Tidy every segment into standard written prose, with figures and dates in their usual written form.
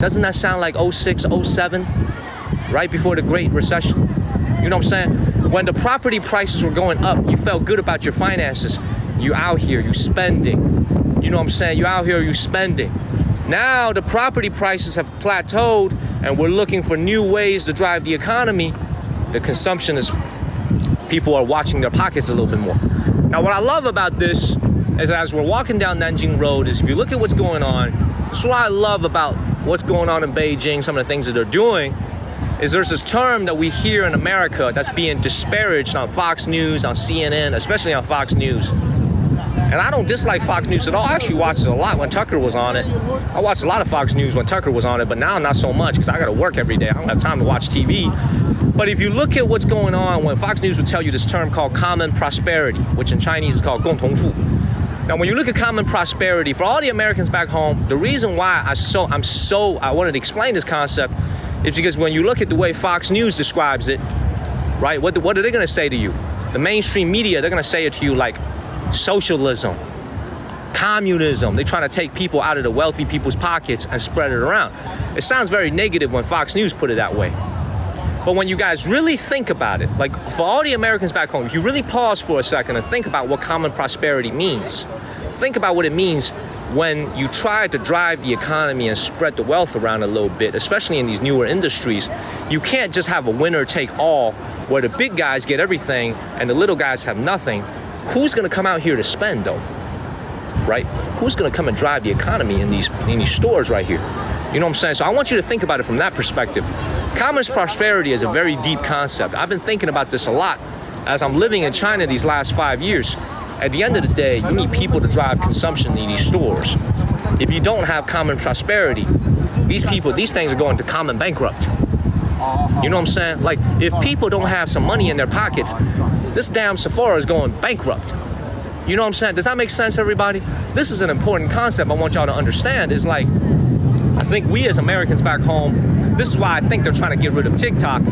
Doesn't that sound like 06, 07, right before the Great Recession? You know what I'm saying? When the property prices were going up, you felt good about your finances. You out here, you spending. You know what I'm saying? You out here, you spending. Now the property prices have plateaued and we're looking for new ways to drive the economy. The consumption is, people are watching their pockets a little bit more. Now what I love about this is as we're walking down Nanjing Road is if you look at what's going on, this is what I love about what's going on in Beijing, some of the things that they're doing, is there's this term that we hear in America that's being disparaged on Fox News, on CNN, especially on Fox News. And I don't dislike Fox News at all. I actually watched it a lot when Tucker was on it. I watched a lot of Fox News when Tucker was on it, but now not so much because I got to work every day. I don't have time to watch TV. But if you look at what's going on, when Fox News would tell you this term called common prosperity, which in Chinese is called 共同富. Now, when you look at common prosperity, for all the Americans back home, the reason why I wanted to explain this concept is because when you look at the way Fox News describes it, right, what are they going to say to you? The mainstream media, they're going to say it to you like socialism, communism. They're trying to take people out of the wealthy people's pockets and spread it around. It sounds very negative when Fox News put it that way. But when you guys really think about it, like for all the Americans back home, if you really pause for a second and think about what common prosperity means, think about what it means when you try to drive the economy and spread the wealth around a little bit, especially in these newer industries. You can't just have a winner take all where the big guys get everything and the little guys have nothing. Who's gonna come out here to spend though, right? Who's gonna come and drive the economy in these stores right here? You know what I'm saying? So I want you to think about it from that perspective. Common prosperity is a very deep concept. I've been thinking about this a lot as I'm living in China these last 5 years. At the end of the day, you need people to drive consumption in these stores. If you don't have common prosperity, these things are going to common bankrupt. You know what I'm saying? Like, if people don't have some money in their pockets, this damn Sephora is going bankrupt. You know what I'm saying? Does that make sense, everybody? This is an important concept I want y'all to understand. Is like, I think we as Americans back home, this is why I think they're trying to get rid of TikTok,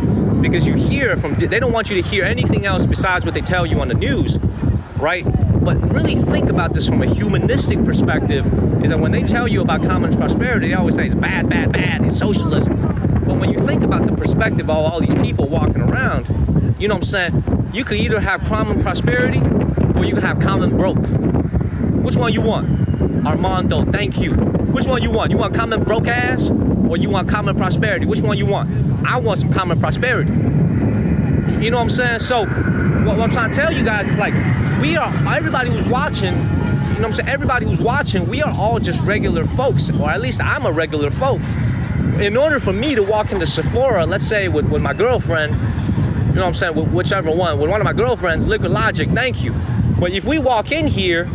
because you hear they don't want you to hear anything else besides what they tell you on the news, right? But really think about this from a humanistic perspective, is that when they tell you about common prosperity, they always say it's bad, bad, bad, it's socialism. But when you think about the perspective of all these people walking around, you know what I'm saying? You could either have common prosperity or you can have common broke. Which one you want? Armando, thank you. Which one you want? You want common broke ass or you want common prosperity? Which one you want? I want some common prosperity. You know what I'm saying? So what I'm trying to tell you guys is like, everybody who's watching, you know what I'm saying? Everybody who's watching, we are all just regular folks, or at least I'm a regular folk. In order for me to walk into Sephora, let's say with my girlfriend, you know what I'm saying? Whichever one, with one of my girlfriends, Liquid Logic, thank you. But if we walk in here,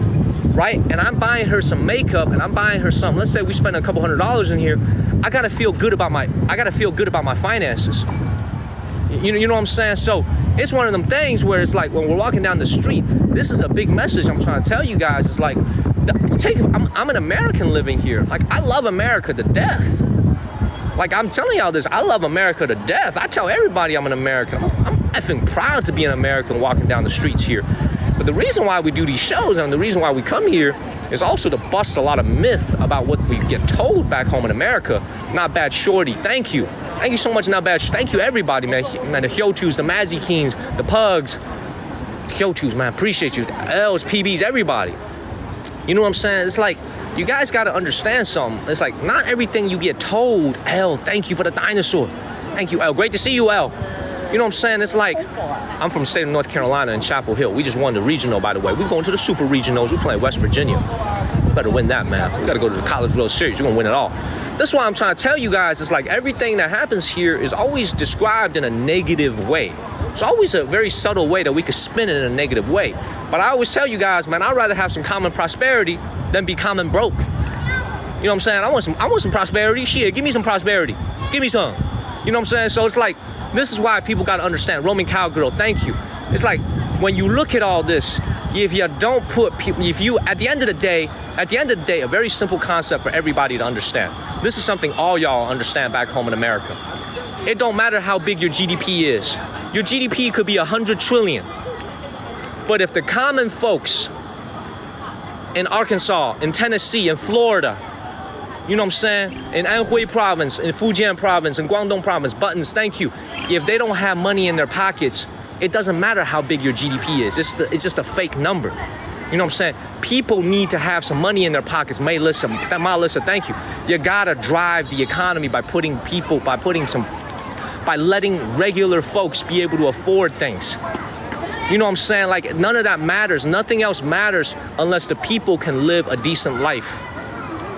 right, and I'm buying her some makeup and I'm buying her something, let's say we spend a couple $100s in here, I gotta feel good about my finances. You know what I'm saying? So it's one of them things where it's like when we're walking down the street, this is a big message I'm trying to tell you guys. It's like, I'm an American living here. Like, I love America to death. Like, I'm telling y'all this, I love America to death. I tell everybody I'm an American. I'm effing proud to be an American walking down the streets here. But the reason why we do these shows and the reason why we come here is also to bust a lot of myth about what we get told back home in America. Not Bad Shorty, thank you. Thank you so much, Not Bad. Thank you, everybody, man. The Hyochus, the Mazzy Kings, the Pugs. Hyochus, man, appreciate you. The L's, PBs, everybody. You know what I'm saying? It's like, you guys got to understand something. It's like, not everything you get told. L, thank you for the dinosaur. Thank you, L. Great to see you, L. You know what I'm saying? It's like, I'm from the state of North Carolina in Chapel Hill. We just won the regional, by the way. We're going to the super regionals. We're playing West Virginia. We better win that, man. We got to go to the College World Series. We're going to win it all. That's why I'm trying to tell you guys, it's like everything that happens here is always described in a negative way. It's always a very subtle way that we could spin it in a negative way. But I always tell you guys, man, I'd rather have some common prosperity than be common broke. You know what I'm saying? I want some prosperity. Shit, give me some prosperity. Give me some. You know what I'm saying? So it's like, this is why people got to understand. Roman Cowgirl, thank you. It's like, when you look at all this, if you don't put people, at the end of the day, a very simple concept for everybody to understand. This is something all y'all understand back home in America. It don't matter how big your GDP is. Your GDP could be 100 trillion. But if the common folks in Arkansas, in Tennessee, in Florida, You know what I'm saying? In Anhui province, in Fujian province, in Guangdong province, buttons, thank you. If they don't have money in their pockets, it doesn't matter how big your GDP is. It's just a fake number. You know what I'm saying? People need to have some money in their pockets. Melissa, thank you. You gotta drive the economy by letting regular folks be able to afford things. You know what I'm saying? Like, none of that matters. Nothing else matters unless the people can live a decent life.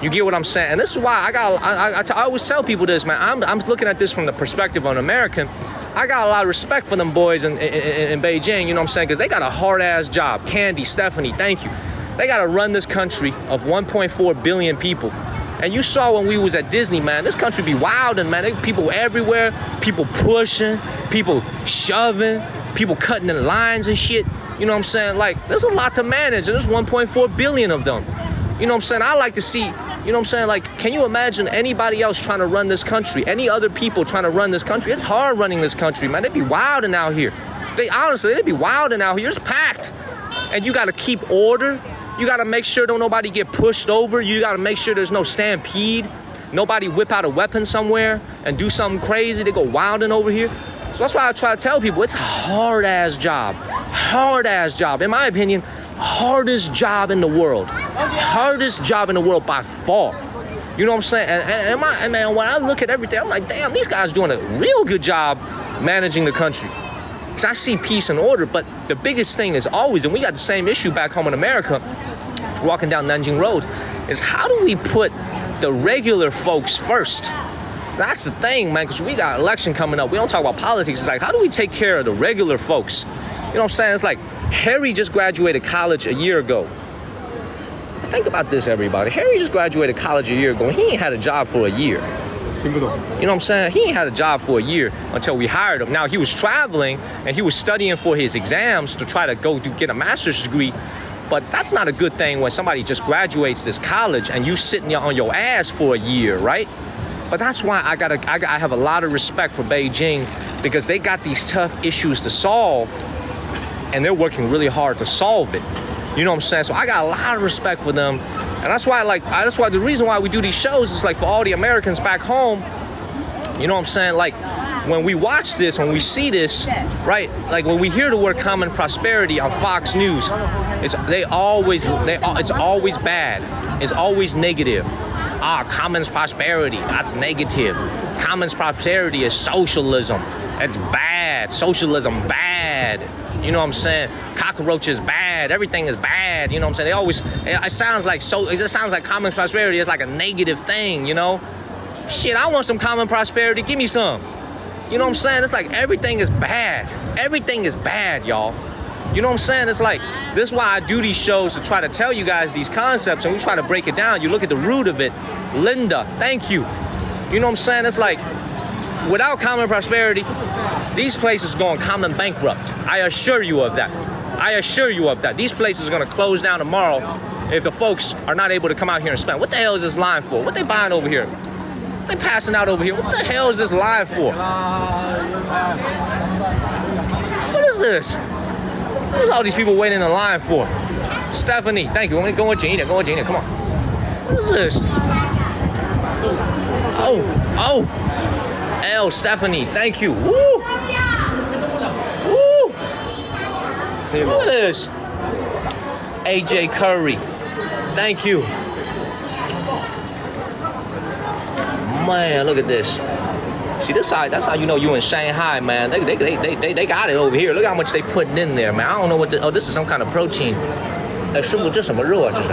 You get what I'm saying? And this is why I always tell people this, man. I'm looking at this from the perspective of an American. I got a lot of respect for them boys in Beijing, you know what I'm saying? Because they got a hard-ass job. Candy, Stephanie, thank you. They got to run this country of 1.4 billion people. And you saw when we was at Disney, man, this country be wildin', man. People everywhere, people pushing, people shoving, people cutting in lines and shit. You know what I'm saying? Like, there's a lot to manage, and there's 1.4 billion of them. You know what I'm saying? I like to see, you know what I'm saying? Like, can you imagine anybody else trying to run this country? Any other people trying to run this country? It's hard running this country, man. They be wilding out here. They be wilding out here. It's packed. And you got to keep order. You got to make sure don't nobody get pushed over. You got to make sure there's no stampede. Nobody whip out a weapon somewhere and do something crazy. They go wilding over here. So that's why I try to tell people it's a hard-ass job. Hard-ass job. In my opinion, hardest job in the world. Hardest job in the world by far. You know what I'm saying? And man, when I look at everything, I'm like, damn, these guys doing a real good job managing the country. Because I see peace and order, but the biggest thing is always, and we got the same issue back home in America, walking down Nanjing Road, is how do we put the regular folks first? That's the thing, man, because we got election coming up. We don't talk about politics. It's like, how do we take care of the regular folks? You know what I'm saying? It's like, Harry just graduated college a year ago. Think about this, everybody. Harry just graduated college a year ago. He ain't had a job for a year. You know what I'm saying? He ain't had a job for a year until we hired him. Now, he was traveling and he was studying for his exams to try to go to get a master's degree. But that's not a good thing when somebody just graduates this college and you sitting on your ass for a year, right? But that's why I have a lot of respect for Beijing, because they got these tough issues to solve and they're working really hard to solve it. You know what I'm saying? So I got a lot of respect for them. And that's why the reason why we do these shows is like for all the Americans back home, you know what I'm saying? Like when we watch this, when we see this, right? Like when we hear the word common prosperity on Fox News, it's always bad. It's always negative. Common prosperity, that's negative. Common prosperity is socialism. It's bad. Socialism, bad. You know what I'm saying? Cockroaches, bad. Everything is bad. You know what I'm saying? It sounds like common prosperity is like a negative thing, you know? Shit, I want some common prosperity. Give me some. You know what I'm saying? It's like everything is bad. Everything is bad, y'all. You know what I'm saying? It's like, this is why I do these shows, to try to tell you guys these concepts, and we try to break it down. You look at the root of it. Linda, thank you. You know what I'm saying? It's like, without common prosperity, these places are going common bankrupt. I assure you of that. I assure you of that. These places are going to close down tomorrow if the folks are not able to come out here and spend. What the hell is this line for? What they buying over here? What they passing out over here? What the hell is this line for? What is this? What is all these people waiting in line for? Stephanie, thank you. I'm going to go with Gina. Go with Gina. Come on. What is this? Oh. L, Stephanie, thank you. Woo. Woo. Look at this. AJ Curry, thank you. Man, look at this. See this side, that's how you know you in Shanghai, man. They got it over here. Look how much they putting in there, man. I don't know what this is some kind of protein. 师傅这什么肉啊这是？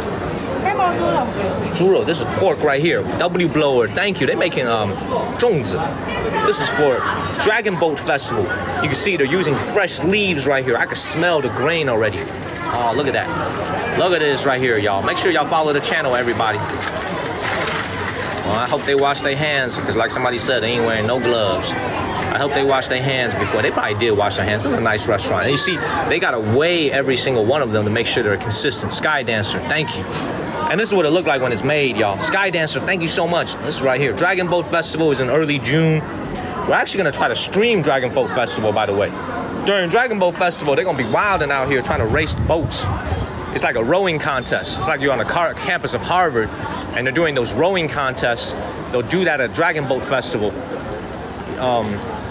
猪肉. This is pork right here. W blower, thank you. They making 粽子. This is for Dragon Boat Festival. You can see they're using fresh leaves right here. I can smell the grain already. Oh, look at that. Look at this right here, y'all. Make sure y'all follow the channel, everybody. Well, I hope they wash their hands, because like somebody said, they ain't wearing no gloves. I hope they wash their hands before. They probably did wash their hands. This is a nice restaurant. And you see, they got to weigh every single one of them to make sure they're consistent. Sky Dancer, thank you. And this is what it looked like when it's made, y'all. Sky Dancer, thank you so much. This is right here. Dragon Boat Festival is in early June. We're actually going to try to stream Dragon Boat Festival, by the way. During Dragon Boat Festival, they're going to be wilding out here trying to race boats. It's like a rowing contest. It's like you're on the campus of Harvard And they're doing those rowing contests. They'll do that at Dragon Boat Festival.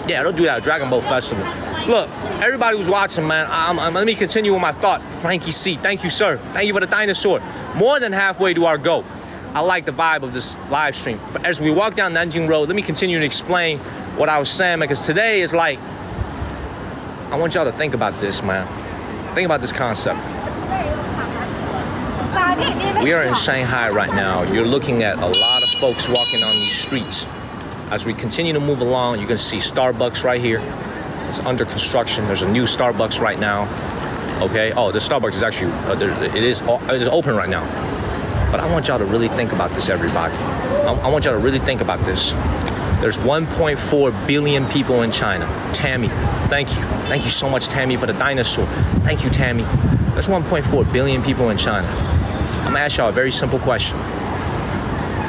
Yeah, they'll do that at Dragon Boat Festival. Look, everybody who's watching, man, let me continue with my thought. Frankie C, thank you, sir. Thank you for the dinosaur. More than halfway to our goal. I like the vibe of this live stream. As we walk down Nanjing Road, let me continue to explain what I was saying, because today is like, I want y'all to think about this, man. Think about this concept. We are in Shanghai right now. You're looking at a lot of folks walking on these streets. As we continue to move along, you can see Starbucks right here. It's under construction. There's a new Starbucks right now. Okay. Oh, the Starbucks is actually it is open right now. But I want y'all to really think about this, everybody. I want y'all to really think about this. There's 1.4 billion people in China. Tammy, thank you. Thank you so much, Tammy, for the dinosaur. Thank you, Tammy. There's 1.4 billion people in China. I'm gonna ask y'all a very simple question.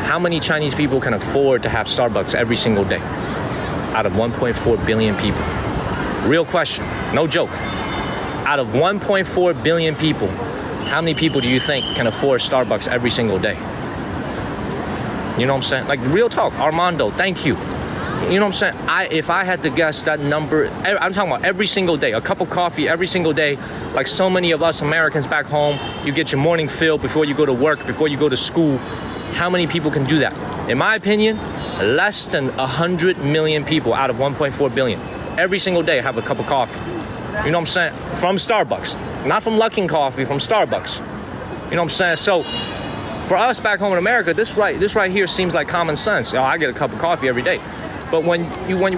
How many Chinese people can afford to have Starbucks every single day out of 1.4 billion people? Real question, no joke. Out of 1.4 billion people, how many people do you think can afford Starbucks every single day? You know what I'm saying? Like, real talk. Armando, thank you. You know what I'm saying? If I had to guess that number, I'm talking about every single day, a cup of coffee every single day, like so many of us Americans back home, you get your morning fill before you go to work, before you go to school. How many people can do that? In my opinion, less than 100 million people out of 1.4 billion every single day have a cup of coffee. You know what I'm saying? From Starbucks, not from Luckin Coffee, from Starbucks. You know what I'm saying? So for us back home in America, this right here seems like common sense. You know, I get a cup of coffee every day. But when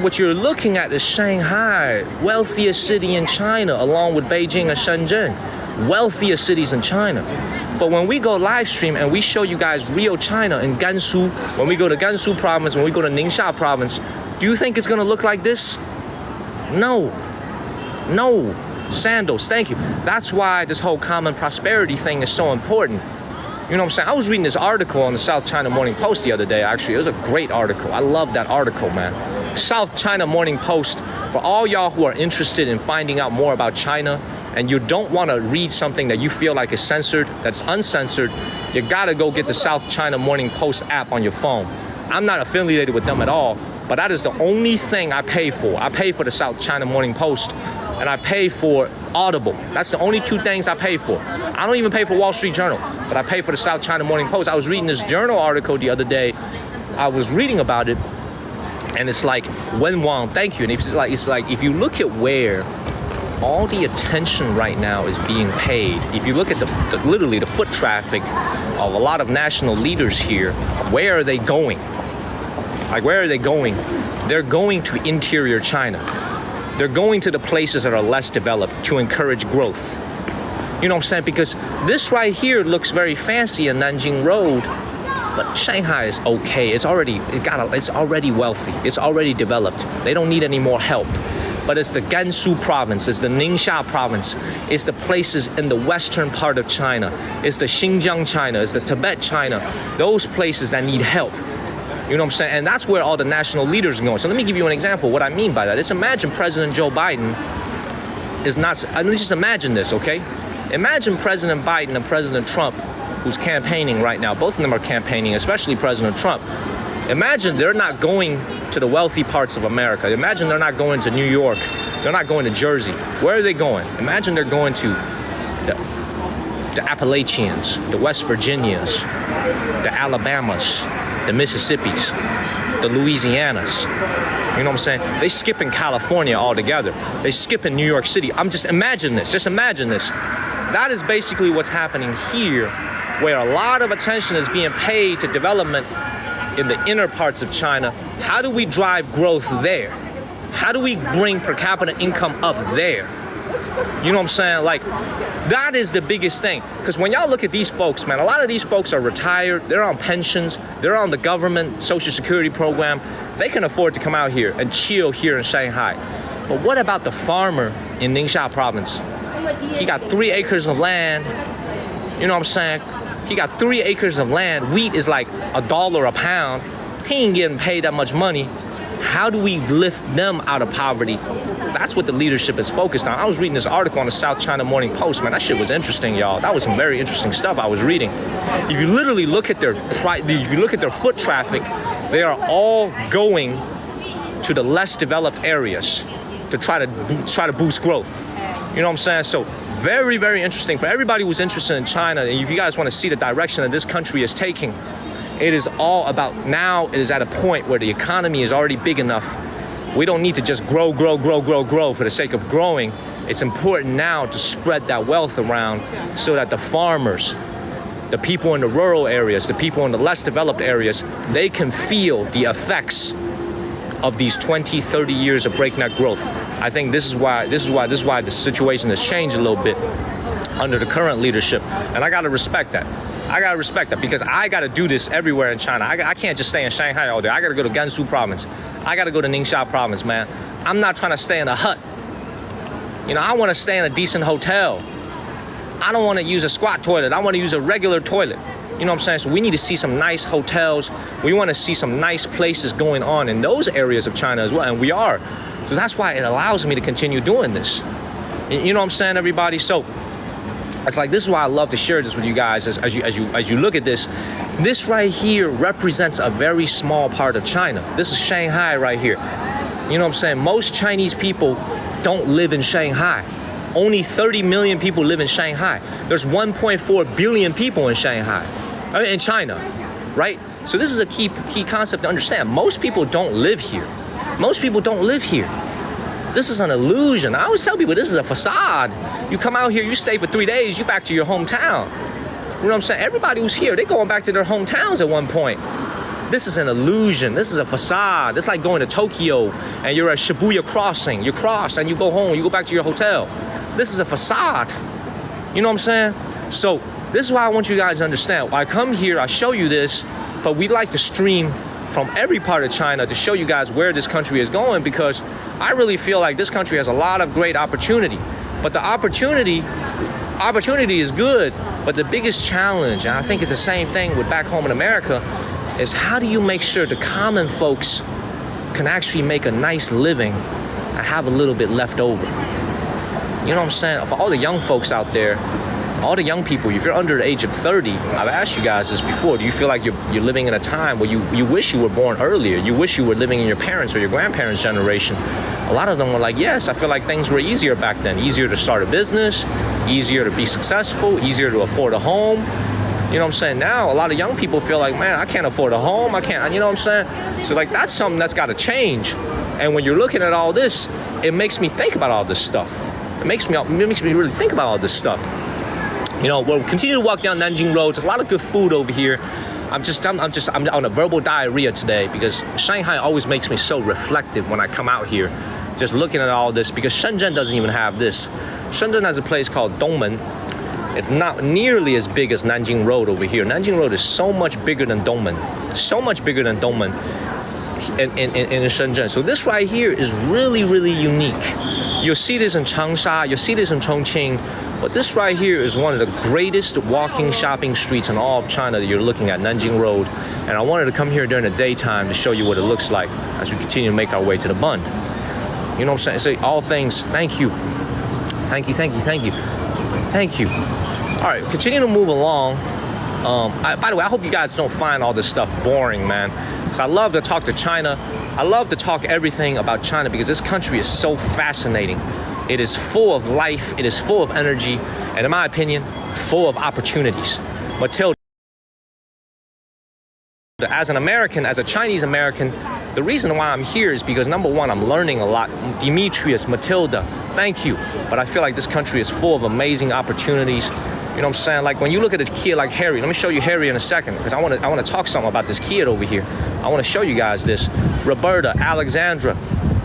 what you're looking at is Shanghai, wealthiest city in China, along with Beijing and Shenzhen, wealthiest cities in China. But when we go live stream and we show you guys real China in Gansu, when we go to Gansu province, when we go to Ningxia province, do you think it's gonna look like this? No. Sandals, thank you. That's why this whole common prosperity thing is so important. You know what I'm saying? I was reading this article on the South China Morning Post the other day, actually. It was a great article. I love that article, man. South China Morning Post, for all y'all who are interested in finding out more about China, and you don't want to read something that you feel like is censored, that's uncensored, you gotta go get the South China Morning Post app on your phone. I'm not affiliated with them at all, but that is the only thing I pay for. I pay for the South China Morning Post, and I pay for Audible. That's the only two things I pay for. I don't even pay for Wall Street Journal, but I pay for the South China Morning Post. I was reading this journal article the other day. I was reading about it, and it's like, Wen Wang, thank you. And it's like if you look at where all the attention right now is being paid, if you look at literally the foot traffic of a lot of national leaders here, where are they going? Like, where are they going? They're going to interior China. They're going to the places that are less developed to encourage growth. You know what I'm saying? Because this right here looks very fancy in Nanjing Road, but Shanghai is okay. It's already wealthy. It's already developed. They don't need any more help. But it's the Gansu province, it's the Ningxia province, it's the places in the western part of China, it's the Xinjiang China, it's the Tibet China, those places that need help. You know what I'm saying? And that's where all the national leaders are going. So let me give you an example of what I mean by that. Let's imagine President Joe Biden is not, let's just imagine this, okay? Imagine President Biden and President Trump, who's campaigning right now. Both of them are campaigning, especially President Trump. Imagine they're not going to the wealthy parts of America. Imagine they're not going to New York. They're not going to Jersey. Where are they going? Imagine they're going to the Appalachians, the West Virginias, the Alabamas, the Mississippis, the Louisianas. You know what I'm saying? They skip in California altogether. They skip in New York City. Just imagine this. That is basically what's happening here, where a lot of attention is being paid to development in the inner parts of China. How do we drive growth there? How do we bring per capita income up there? You know what I'm saying? Like, that is the biggest thing. Because when y'all look at these folks, man, a lot of these folks are retired. They're on pensions. They're on the government Social Security program. They can afford to come out here and chill here in Shanghai. But what about the farmer in Ningxia province? He got 3 acres of land. You know what I'm saying? He got 3 acres of land. Wheat is like $1 a pound. He ain't getting paid that much money. How do we lift them out of poverty? That's what the leadership is focused on. I was reading this article on the South China Morning Post, man. That shit was interesting, y'all. That was some very interesting stuff I was reading. If you literally look at their foot traffic, they are all going to the less developed areas to try to boost growth. You know what I'm saying? So very, very interesting for everybody who's interested in China. And if you guys want to see the direction that this country is taking, it is all about now. It is at a point where the economy is already big enough. We don't need to just grow for the sake of growing. It's important now to spread that wealth around so that the farmers, the people in the rural areas, the people in the less developed areas, they can feel the effects of these 20, 30 years of breakneck growth. I think this is why the situation has changed a little bit under the current leadership. And I gotta respect that. Because I got to do this everywhere in China. I can't just stay in Shanghai all day. I got to go to Gansu province. I got to go to Ningxia province, man. I'm not trying to stay in a hut. You know, I want to stay in a decent hotel. I don't want to use a squat toilet. I want to use a regular toilet. You know what I'm saying? So we need to see some nice hotels. We want to see some nice places going on in those areas of China as well, and we are. So that's why it allows me to continue doing this. You know what I'm saying, everybody? So it's like, this is why I love to share this with you guys as you look at this. This right here represents a very small part of China. This is Shanghai right here. You know what I'm saying? Most Chinese people don't live in Shanghai. Only 30 million people live in Shanghai. There's 1.4 billion people in Shanghai, in China, right? So this is a key concept to understand. Most people don't live here. Most people don't live here. This is an illusion. I always tell people this is a facade. You come out here, you stay for 3 days, you back to your hometown. You know what I'm saying? Everybody who's here, they're going back to their hometowns at one point. This is an illusion. This is a facade. It's like going to Tokyo and you're at Shibuya Crossing. You cross and you go home, you go back to your hotel. This is a facade. You know what I'm saying? So this is why I want you guys to understand. I come here, I show you this, but we like to stream from every part of China to show you guys where this country is going, because I really feel like this country has a lot of great opportunity. But the opportunity is good, but the biggest challenge, and I think it's the same thing with back home in America, is how do you make sure the common folks can actually make a nice living and have a little bit left over? You know what I'm saying? For all the young folks out there, all the young people, if you're under the age of 30, I've asked you guys this before, do you feel like you're living in a time where you wish you were born earlier? You wish you were living in your parents' or your grandparents' generation? A lot of them were like, yes, I feel like things were easier back then. Easier to start a business, easier to be successful, easier to afford a home. You know what I'm saying? Now, a lot of young people feel like, man, I can't afford a home. I can't, you know what I'm saying? So like, that's something that's got to change. And when you're looking at all this, it makes me think about all this stuff. It makes me really think about all this stuff. You know, we'll continue to walk down Nanjing Road. There's a lot of good food over here. I'm on a verbal diarrhea today because Shanghai always makes me so reflective when I come out here, just looking at all this, because Shenzhen doesn't even have this. Shenzhen has a place called Dongmen. It's not nearly as big as Nanjing Road over here. Nanjing Road is so much bigger than Dongmen. So much bigger than Dongmen in Shenzhen. So this right here is really, really unique. You'll see this in Changsha, you'll see this in Chongqing, but this right here is one of the greatest walking shopping streets in all of China that you're looking at, Nanjing Road. And I wanted to come here during the daytime to show you what it looks like as we continue to make our way to the Bund. You know what I'm saying? So all things, thank you. Thank you, thank you, thank you. Thank you. All right, continue to move along. By the way, I hope you guys don't find all this stuff boring, man. So I love to talk to China. I love to talk everything about China because this country is so fascinating. It is full of life, it is full of energy, and in my opinion, full of opportunities. Matilda, as an American, as a Chinese American, the reason why I'm here is because number one, I'm learning a lot. Demetrius, Matilda, thank you. But I feel like this country is full of amazing opportunities. You know what I'm saying? Like when you look at a kid like Harry, let me show you Harry in a second because I want to talk something about this kid over here. I want to show you guys this. Roberta, Alexandra,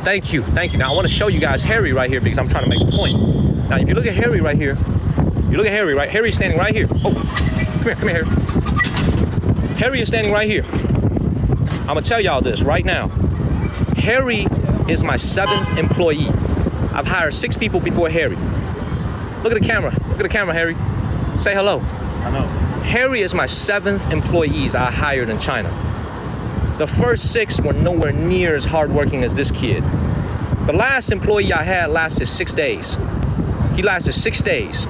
thank you, thank you. Now I want to show you guys Harry right here because I'm trying to make a point. Now if you look at Harry right here, you look at Harry, right? Harry's standing right here. Oh, come here, Harry. Harry is standing right here. I'm gonna tell y'all this right now. Harry is my 7th employee. I've hired 6 people before Harry. Look at the camera. Look at the camera, Harry. Say hello. Hello. Harry is my 7th employees I hired in China. The first 6 were nowhere near as hardworking as this kid. The last employee I had lasted 6 days. He lasted 6 days.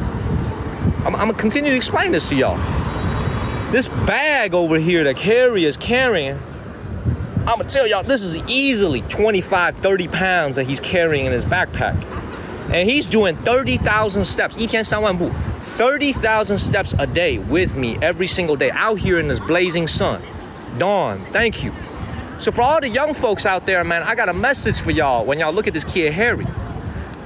I'm gonna continue to explain this to y'all. This bag over here that Harry is carrying, I'm gonna tell y'all, this is easily 25, 30 pounds that he's carrying in his backpack. And he's doing 30,000 steps. 一天3万步. 30,000 steps a day with me every single day out here in this blazing sun. Dawn, thank you. So for all the young folks out there, man, I got a message for y'all when y'all look at this kid, Harry.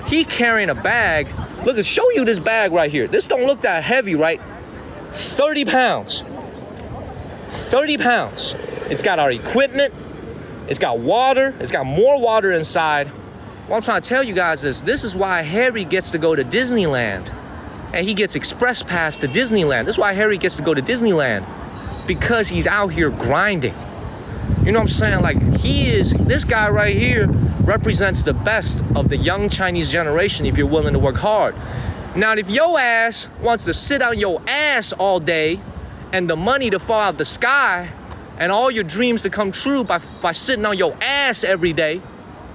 He carrying a bag. Look, show you this bag right here. This don't look that heavy, right? 30 pounds. 30 pounds. It's got our equipment. It's got water. It's got more water inside. What I'm trying to tell you guys is this is why Harry gets to go to Disneyland. And he gets express pass to Disneyland. This is why Harry gets to go to Disneyland. Because he's out here grinding. You know what I'm saying? Like, this guy right here represents the best of the young Chinese generation if you're willing to work hard. Now, if your ass wants to sit on your ass all day and the money to fall out the sky and all your dreams to come true by sitting on your ass every day,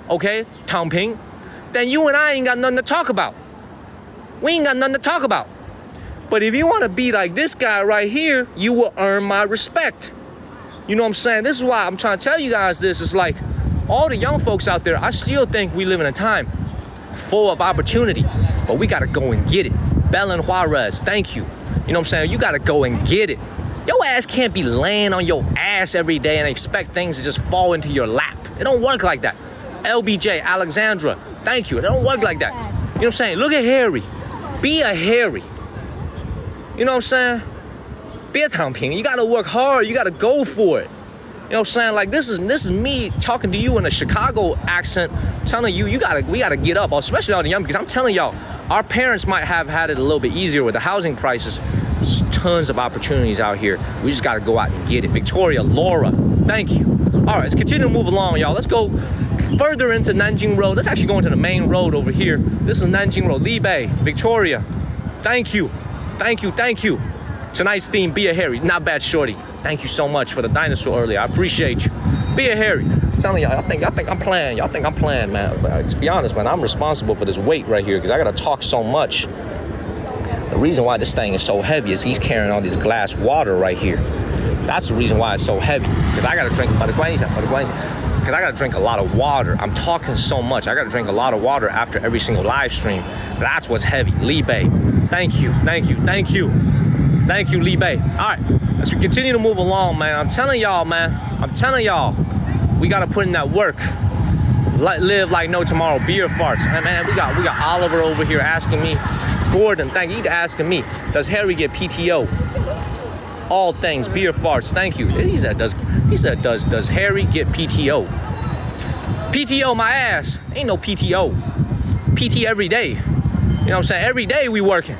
okay, 躺平, then you and I ain't got nothing to talk about. We ain't got nothing to talk about. But if you want to be like this guy right here, you will earn my respect. You know what I'm saying? This is why I'm trying to tell you guys this. It's like all the young folks out there, I still think we live in a time full of opportunity, but we got to go and get it. Belen Juarez, thank you. You know what I'm saying? You got to go and get it. Your ass can't be laying on your ass every day and expect things to just fall into your lap. It don't work like that. LBJ, Alexandra, thank you. It don't work like that. You know what I'm saying? Look at Harry. Be a Harry. You know what I'm saying? Be a 躺平. You gotta work hard. You gotta go for it. You know what I'm saying? Like this is me talking to you in a Chicago accent, telling you we gotta get up, especially all the young, because I'm telling y'all, our parents might have had it a little bit easier with the housing prices. There's tons of opportunities out here. We just gotta go out and get it. Victoria, Laura, thank you. All right, let's continue to move along, y'all. Let's go further into Nanjing Road. Let's actually go into the main road over here. This is Nanjing Road. Li Bei, Victoria, thank you. Thank you, thank you. Tonight's theme, be a Harry. Not bad, shorty. Thank you so much for the dinosaur earlier. I appreciate you. Be a Harry. I'm telling y'all, y'all think I'm playing. Y'all think I'm playing, man. But to be honest, man, I'm responsible for this weight right here because I gotta talk so much. The reason why this thing is so heavy is he's carrying all this glass water right here. That's the reason why it's so heavy. Because I gotta drink because I gotta drink a lot of water. I'm talking so much. I gotta drink a lot of water after every single live stream. That's what's heavy. Li Bei, thank you, thank you, thank you. Thank you, Li Bei. All right, as we continue to move along, man, I'm telling y'all, we gotta put in that work. Live like no tomorrow, beer farts. And man, we got Oliver over here asking me, Gordon, thank you, asking me, does Harry get PTO? All things, beer farts, thank you. He said, does Harry get PTO? PTO my ass, ain't no PTO. PT every day. You know what I'm saying? Every day we working.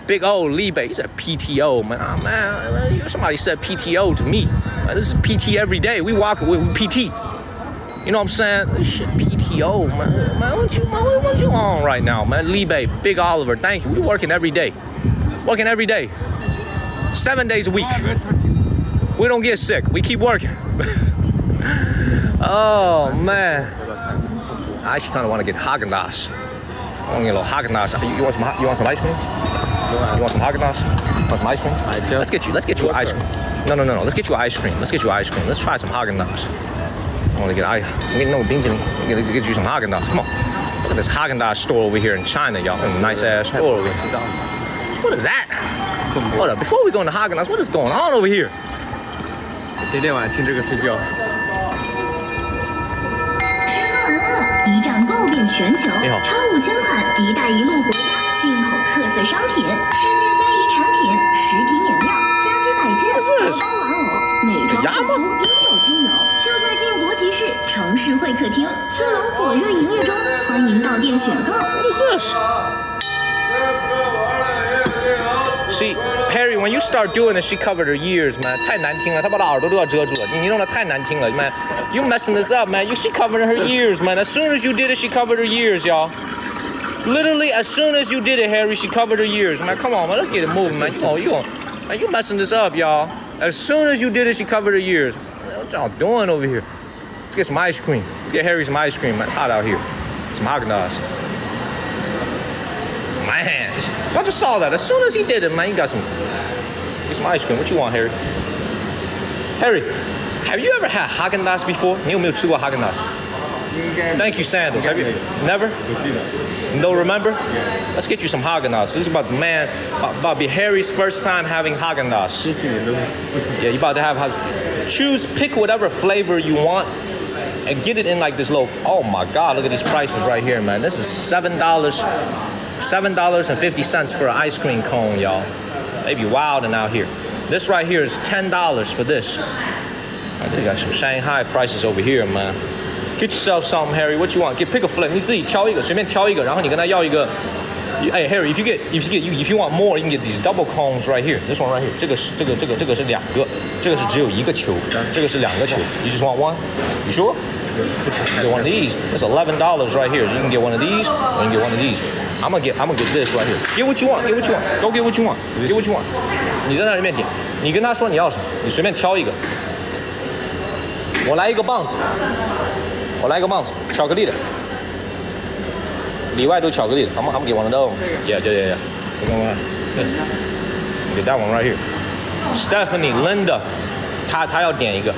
Big old Li Bei, he said PTO, man. Oh, man, somebody said PTO to me. Man, this is PT every day. We walk with PT. You know what I'm saying? This shit PTO, man. What you on right now, man? Li Bei, Big Oliver, thank you. We working every day. Working every day. 7 days a week. We don't get sick. We keep working. Oh, man. I actually kind of want to get Haagen-Dazs. I want to get a little Haagen-Dazs. You want some ice cream? You want some Haagen-Dazs? Want some ice cream? Let's get you an ice cream. No. Let's get you ice cream. Let's try some Haagen-Dazs. I want to get get you some Haagen-Dazs. Come on. Look at this Haagen-Dazs store over here in China, y'all. It's a nice ass store over here. What is that? Hold up. Before we go into Haagen-Dazs, what is going on over here? 今天晚上听这个睡觉。一站购遍全球，超5000款“一带一路”国家进口特色商品、世界非遗产品、食品饮料、家居百件、包包玩偶、美妆护肤，应有尽有。就在建国集市城市会客厅4楼火热营业中，欢迎到店选购。See, Harry, when you start doing this, she covered her ears, man. 太难听了，她把她耳朵都要遮住了。你弄得太难听了 man. You messing this up, man. She covered her ears, man. As soon as you did it, she covered her ears, y'all. Literally, as soon as you did it, Harry, she covered her ears, man. Come on, man. Let's get it moving, man. You messing this up, y'all. As soon as you did it, she covered her ears. What y'all doing over here? Let's get some ice cream. Let's get Harry some ice cream, man. It's hot out here. Some Haagen-Dazs. Man, I just saw that. As soon as he did it, man, you got some. Get some ice cream. What you want, Harry? Harry, have you ever had Haagen-Dazs before? 你有没有吃过 Haagen-Dazs? Thank you, Sandals. Have you never? No, remember? Yeah. Let's get you some Haagen-Dazs. This is about man, about be Harry's first time having Haagen-Dazs. Yeah, you about to have choose, pick whatever flavor you want, and get it in like this little. Oh my God! Look at these prices right here, man. This is $7.50 for an ice cream cone, y'all. They be wilding out here. This right here is $10 for this. They got some Shanghai prices over here, man. Get yourself something, Harry. What you want? Pick a flavor. 你自己挑一个，随便挑一个，然后你跟他要一个。Hey Harry, if you want more, you can get these double cones right here. This one right here. 这个是两个，这个是只有一个球，这个是两个球。You just want one? You sure? Get one of these. That's $11 right here. So you can get one of these, or you can get one of these. I'm gonna get this right here. Get what you want. Get what you want. Go get what you want. Get what you want. 你在那里面点，你跟他说你要什么，你随便挑一个。我来一个棒子，巧克力的。里外都巧克力的。I'm gonna get one of those. Yeah. Get that one right here. Stephanie, Linda, 她要点一个。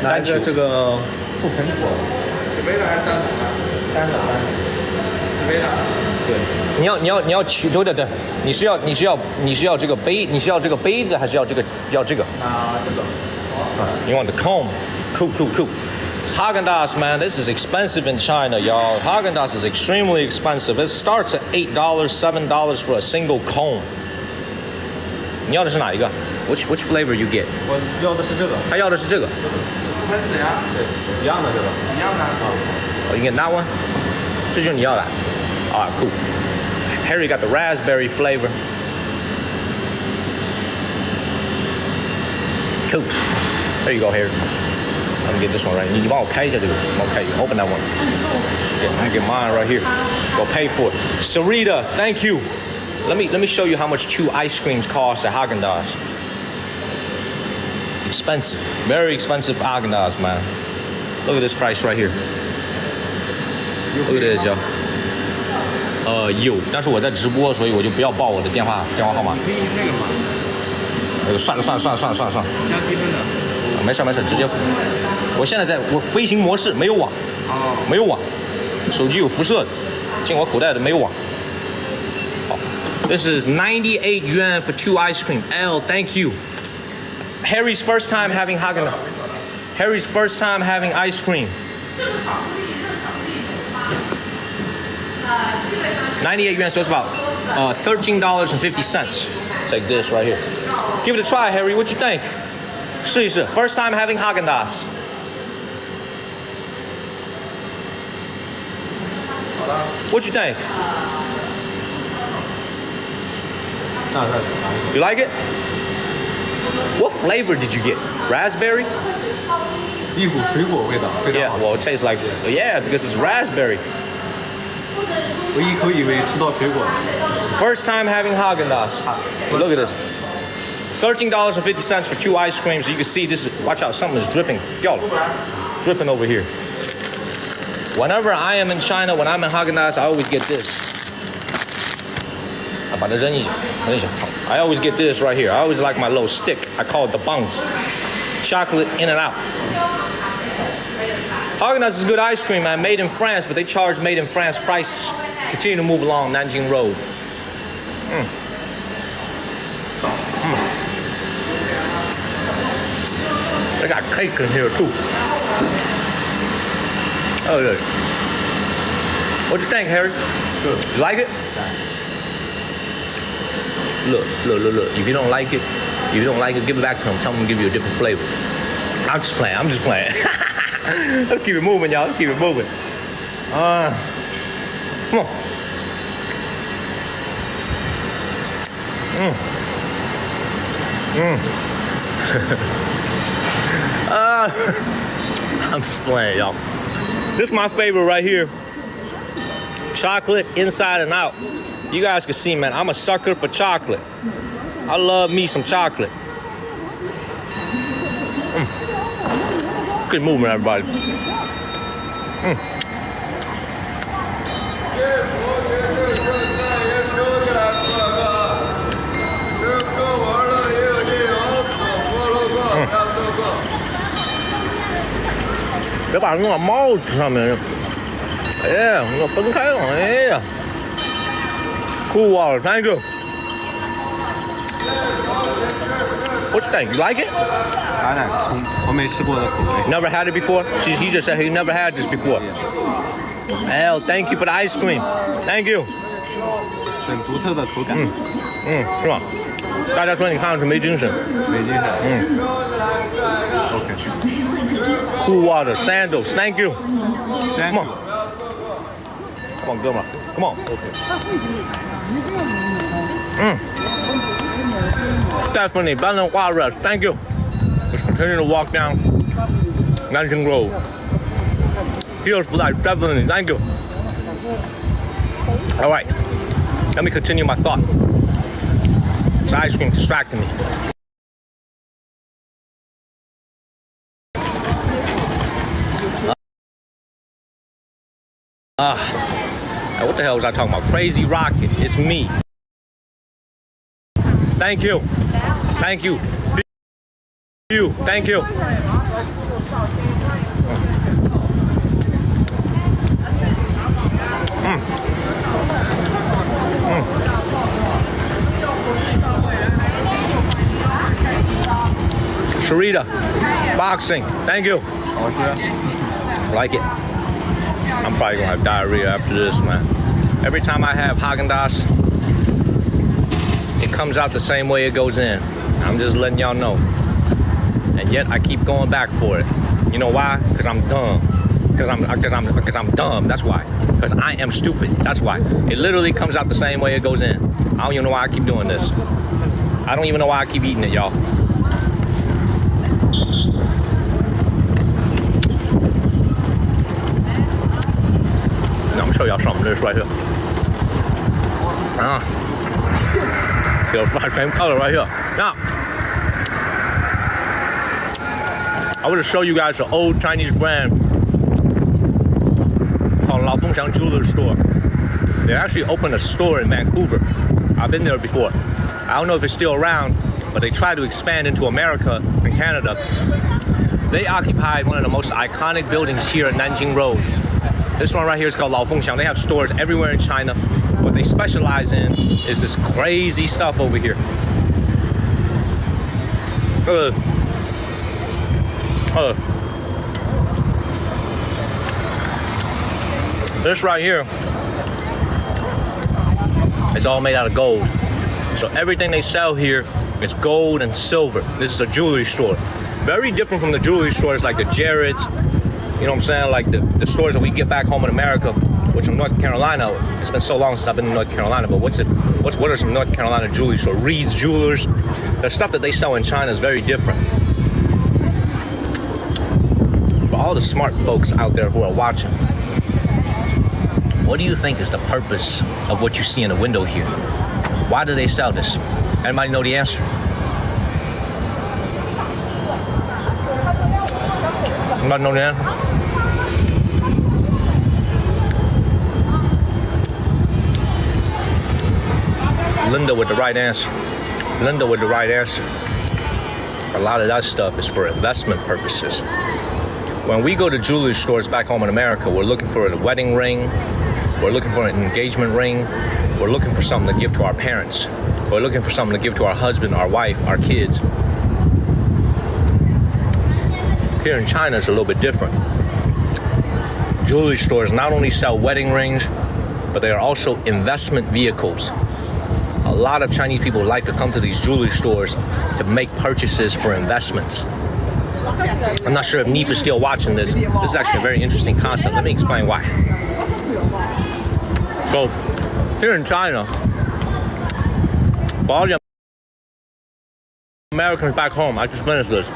拿一个这个覆盆子。是杯的还是单的？是杯的。对。你要对，你是要这个杯，你是要这个杯子还是要这个？要这个。拿这个。You want the cone? Cool. Haagen-Dazs, man, this is expensive in China, y'all. Haagen-Dazs is extremely expensive. It starts at $8, $7 for a single cone. 你要的是哪一个 ？Which flavor you get? 我要的是这个。他要的是这个。覆盆子呀，对，一样的这个。一样的。Oh, you get that one? 这就是你要的。Alright, cool. Harry got the raspberry flavor. Cool. There you go, Harry. I'm gonna get this one right. 你帮我开一下这个，帮我开一个。Open that one. Yeah, I'm gonna get mine right here. Go pay for it. Sarita, thank you. Let me show you how much 2 ice creams cost at Haagen-Dazs. Expensive, very expensive Haagen-Dazs, man. Look at this price right here. Look at this, y'all. 有，但是我在直播，所以我就不要报我的电话号码。可以那个吗？算了。加积分的。没事，直接。我现在我飞行模式，没有网，没有网，手机有辐射的，进我口袋的没有网。好 ，This is 98 yuan for 2 ice cream. L, thank you. Harry's first time having Haagen-Dazs. Harry's first time having ice cream. 98 yuan, so it's about $13.50. Take this right here. Give it a try, Harry. What you think? 试一试 First time having Haagen-Dazs. 好了。What you think? 那 You like it? What flavor did you get? Raspberry? 一股水果味道，非常 Yeah, 好吃。 well, it tastes like because it's raspberry. 我一口以为吃到水果。First time having Haagen-Dazs. Look at this. $13.50 for 2 ice creams. So you can see this is, watch out, something is dripping. Dripping over here. Whenever I am in China, when I'm in Haagen-Dazs, I always get this. I always get this right here. I always like my little stick. I call it the bounce. Chocolate in and out. Haagen-Dazs is good ice cream, man. Made in France, but they charge made in France prices. Continue to move along Nanjing Road. They got cake in here too. Oh, look. What you think, Harry? Good. You like it? Look. If you don't like it, give it back to him. Tell him to give you a different flavor. I'm just playing. Let's keep it moving, y'all. Let's keep it moving. Come on. I'm just playing, y'all. This is my favorite right here. Chocolate inside and out. You guys can see, man, I'm a sucker for chocolate. I love me some chocolate. Good movement, everybody.别把它弄到帽子上面。哎，我分开了。哎呀 ，cool water, thank you. What's that? You like it? 当然，从没吃过的口味。 Never had it before? He just said he never had this before. Hell, thank you for the ice cream. Thank you. 很独特的口感。是吧？大家说你看上去没精神。没精神。OK. Cool water, sandals, thank you. Thank Come on. you. Come on, 哥们儿 Come on. Definitely better than Juarez. Thank you. Let's continue to walk down Nanjing Road. Here's Black. Definitely. Thank you. All right. Let me continue my thought. This ice cream distracted me. What the hell was I talking about? Crazy Rocket. It's me. Thank you. Thank you. Thank you. Sharita, boxing. Thank you. 好吃。 Like it. I'm probably gonna have diarrhea after this, man. Every time I have Haagen-Dazs, it comes out the same way it goes in. I'm just letting y'all know. And yet I keep going back for it. You know why? Because I'm dumb. Because I'm dumb. That's why. Because I am stupid. That's why. It literally comes out the same way it goes in. I don't even know why I keep doing this. I don't even know why I keep eating it, y'all. Now, I'm gonna show y'all something. This right here. The same color right here. Now, I want to show you guys an old Chinese brand called Lao Fengxiang Jewelry Store. They actually opened a store in Vancouver. I've been there before. I don't know if it's still around, but they tried to expand into America and Canada. They occupied one of the most iconic buildings here at Nanjing Road. This one right here is called Lao Fengxiang. They have stores everywhere in China. What they specialize in is this crazy stuff over here. This right here is all made out of gold. So everything they sell here is gold and silver. This is a jewelry store. Very different from the jewelry stores like the Jared's, you know what I'm saying? Like the stores that we get back home in America, which in North Carolina, it's been so long since I've been in North Carolina, but what are some North Carolina jewelry stores? Reed's Jewelers. The stuff that they sell in China is very different. For all the smart folks out there who are watching, what do you think is the purpose of what you see in the window here? Why do they sell this? Anybody know the answer? Anybody know the answer? Linda with the right answer. Linda with the right answer. A lot of that stuff is for investment purposes. When we go to jewelry stores back home in America, we're looking for a wedding ring. We're looking for an engagement ring. We're looking for something to give to our parents. We're looking for something to give to our husband, our wife, our kids. Here in China, it's a little bit different. Jewelry stores not only sell wedding rings, but they are also investment vehicles. A lot of Chinese people like to come to these jewelry stores to make purchases for investments. I'm not sure if Neep is still watching this. This is actually a very interesting concept. Let me explain why. So, here in China, for all the Americans back home, I just finished this.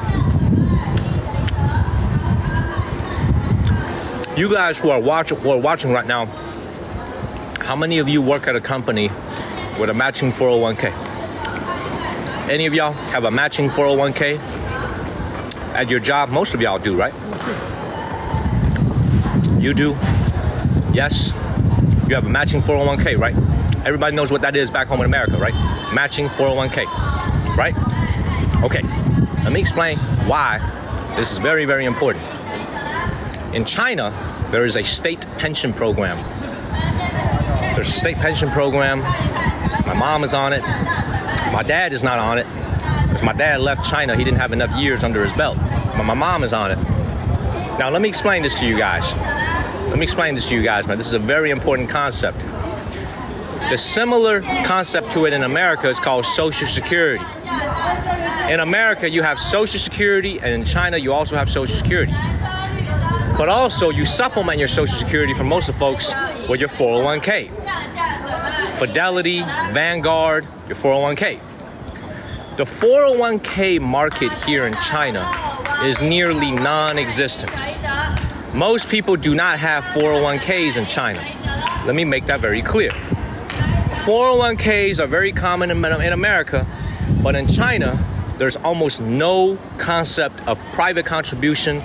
You guys who are watching right now, how many of you work at a company with a matching 401k? Any of y'all have a matching 401k at your job? Most of y'all do, right? You do. Yes. You have a matching 401k, right? Everybody knows what that is back home in America, right? Matching 401k, right? Okay. Let me explain why this is very, very important. In China, there is a state pension program. There's a state pension program. My mom is on it. My dad is not on it. Because my dad left China, he didn't have enough years under his belt. But my mom is on it. Now, let me explain this to you guys. Man. This is a very important concept. The similar concept to it in America is called Social Security. In America, you have Social Security, and in China, you also have Social Security. But also, you supplement your Social Security for most of folks with your 401k. Fidelity, Vanguard, your 401k. The 401k market here in China is nearly non-existent. Most people do not have 401ks in China. Let me make that very clear. 401ks are very common in America, but in China, there's almost no concept of private contribution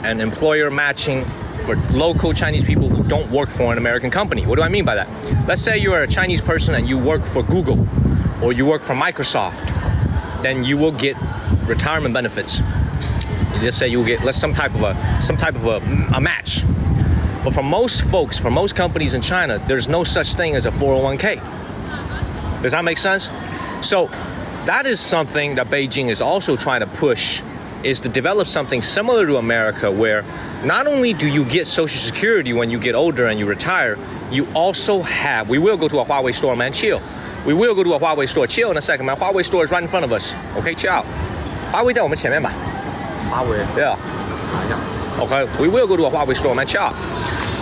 and employer matching for local Chinese people who don't work for an American company. What do I mean by that? Let's say you're a Chinese person and you work for Google or you work for Microsoft, then you will get retirement benefits. Let's say you'll get some type of a match. But for most folks, for most companies in China, there's no such thing as a 401k. Does that make sense? So that is something that Beijing is also trying to push, is to develop something similar to America, where not only do you get Social Security when you get older and you retire, you also have, we will go to a Huawei store, man, chill. We will go to a Huawei store, chill in a second, man. Huawei store is right in front of us. Okay, chill out. Huawei 在我们前面吧。Huawei. Yeah. Okay, we will go to a Huawei store, man, chill out.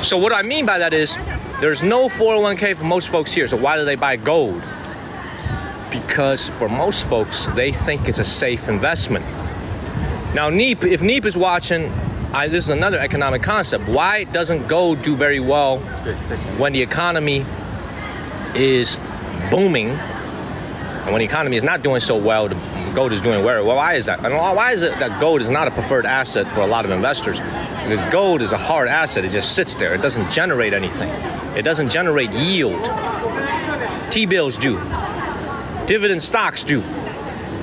So what I mean by that is, there's no 401k for most folks here, so why do they buy gold? Because for most folks, they think it's a safe investment. Now, if Neep is watching, this is another economic concept. Why doesn't gold do very well when the economy is booming? And when the economy is not doing so well, the gold is doing well. Well, why is that? And why is it that gold is not a preferred asset for a lot of investors? Because gold is a hard asset. It just sits there. It doesn't generate anything. It doesn't generate yield. T-bills do. Dividend stocks do.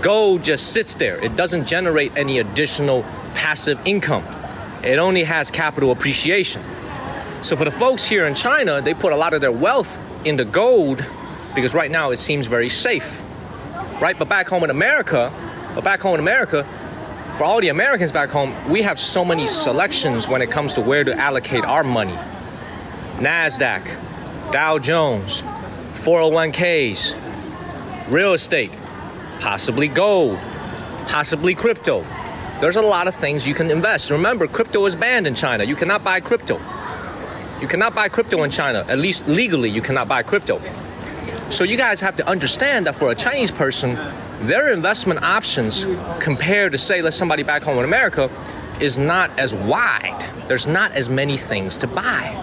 Gold just sits there. It doesn't generate any additional passive income. It only has capital appreciation. So for the folks here in China, they put a lot of their wealth into gold because right now it seems very safe, right? But back home in America, for all the Americans back home, we have so many selections when it comes to where to allocate our money. NASDAQ, Dow Jones, 401ks, real estate, possibly gold, possibly crypto. There's a lot of things you can invest. Remember, crypto is banned in China. You cannot buy crypto. You cannot buy crypto in China. At least legally, you cannot buy crypto. So you guys have to understand that for a Chinese person, their investment options compared to, say, let's somebody back home in America, is not as wide. There's not as many things to buy.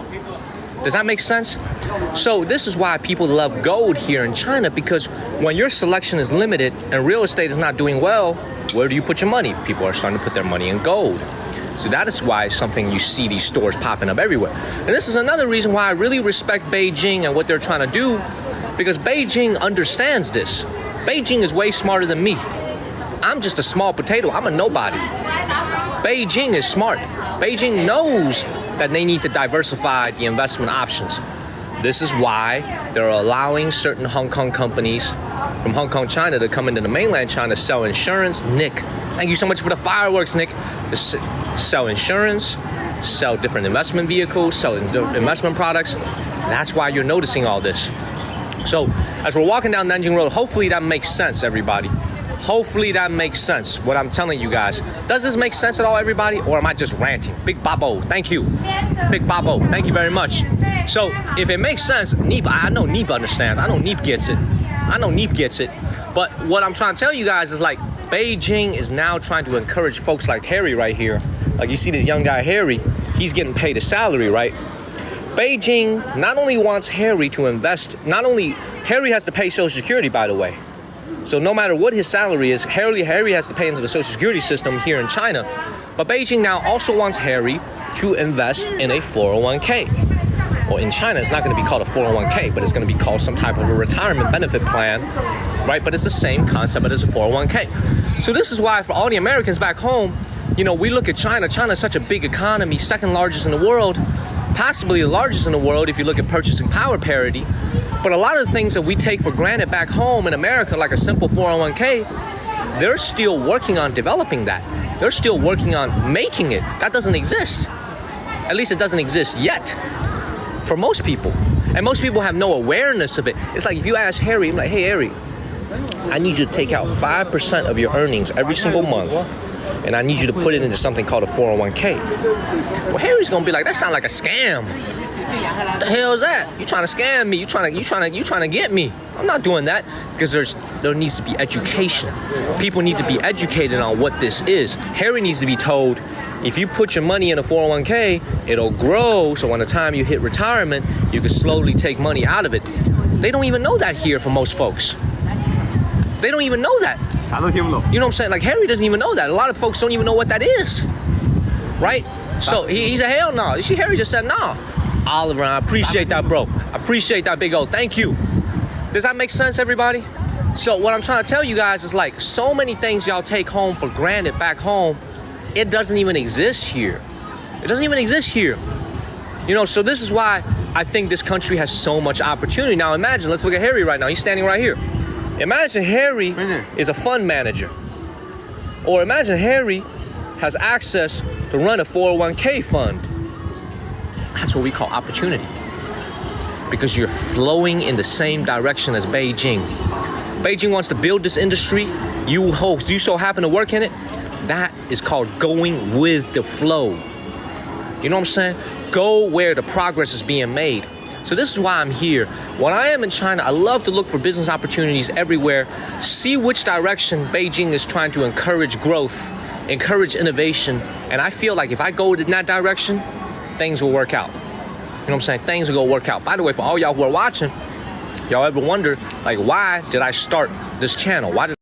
Does that make sense? So this is why people love gold here in China, because when your selection is limited and real estate is not doing well, where do you put your money? People are starting to put their money in gold. So that is why it's something you see these stores popping up everywhere. And this is another reason why I really respect Beijing and what they're trying to do, because Beijing understands this. Beijing is way smarter than me. I'm just a small potato. I'm a nobody. Beijing is smart. Beijing knows that they need to diversify the investment options. This is why they're allowing certain Hong Kong companies from Hong Kong, China to come into the mainland China, sell insurance. Nick, thank you so much for the fireworks, Nick. To sell insurance, sell different investment vehicles, sell investment products. That's why you're noticing all this. So as we're walking down Nanjing Road, hopefully that makes sense, everybody. Hopefully that makes sense, what I'm telling you guys. Does this make sense at all, everybody? Or am I just ranting? Big Babo, thank you. Big Babo, thank you very much. So if it makes sense, Neep, I know Neep understands. I know Neep gets it. But what I'm trying to tell you guys is, like, Beijing is now trying to encourage folks like Harry right here. Like, you see this young guy, Harry, he's getting paid a salary, right? Beijing not only wants Harry to invest, Harry has to pay Social Security, by the way. So no matter what his salary is, Harry has to pay into the Social Security system here in China. But Beijing now also wants Harry to invest in a 401k. Well, in China, it's not going to be called a 401k, but it's going to be called some type of a retirement benefit plan, right? But it's the same concept, but it's a 401k. So this is why for all the Americans back home, you know, we look at China. China is such a big economy, second largest in the world, possibly the largest in the world if you look at purchasing power parity. But a lot of the things that we take for granted back home in America, like a simple 401k, they're still working on developing that. They're still working on making it. That doesn't exist. At least it doesn't exist yet for most people. And most people have no awareness of it. It's like if you ask Harry, I'm like, hey, Harry, I need you to take out 5% of your earnings every single month, and I need you to put it into something called a 401k. Well, Harry's gonna be like, that sounds like a scam. What the hell is that? You trying to scam me? You trying to get me? I'm not doing that, because there needs to be education. People need to be educated on what this is. Harry needs to be told, if you put your money in a 401k, it'll grow, so by the time you hit retirement, you can slowly take money out of it. They don't even know that here for most folks. They don't even know that. You know what I'm saying? Like, Harry doesn't even know that. A lot of folks don't even know what that is, right? So he said, hell no. You see, Harry just said, no. Oliver, I appreciate that, bro. I appreciate that, big O. Thank you. Does that make sense, everybody? So what I'm trying to tell you guys is, like, so many things y'all take home for granted back home, it doesn't even exist here. It doesn't even exist here. You know, so this is why I think this country has so much opportunity. Now imagine, let's look at Harry right now. He's standing right here. Imagine Harry is a fund manager. Or imagine Harry has access to run a 401k fund. That's what we call opportunity. Because you're flowing in the same direction as Beijing. Beijing wants to build this industry. You so happen to work in it. That is called going with the flow. You know what I'm saying? Go where the progress is being made. So this is why I'm here. When I am in China, I love to look for business opportunities everywhere, see which direction Beijing is trying to encourage growth, encourage innovation. And I feel like if I go in that direction, things will work out. You know what I'm saying? Things will go work out. By the way, for all y'all who are watching, y'all ever wonder, like, why did I start this channel? Why did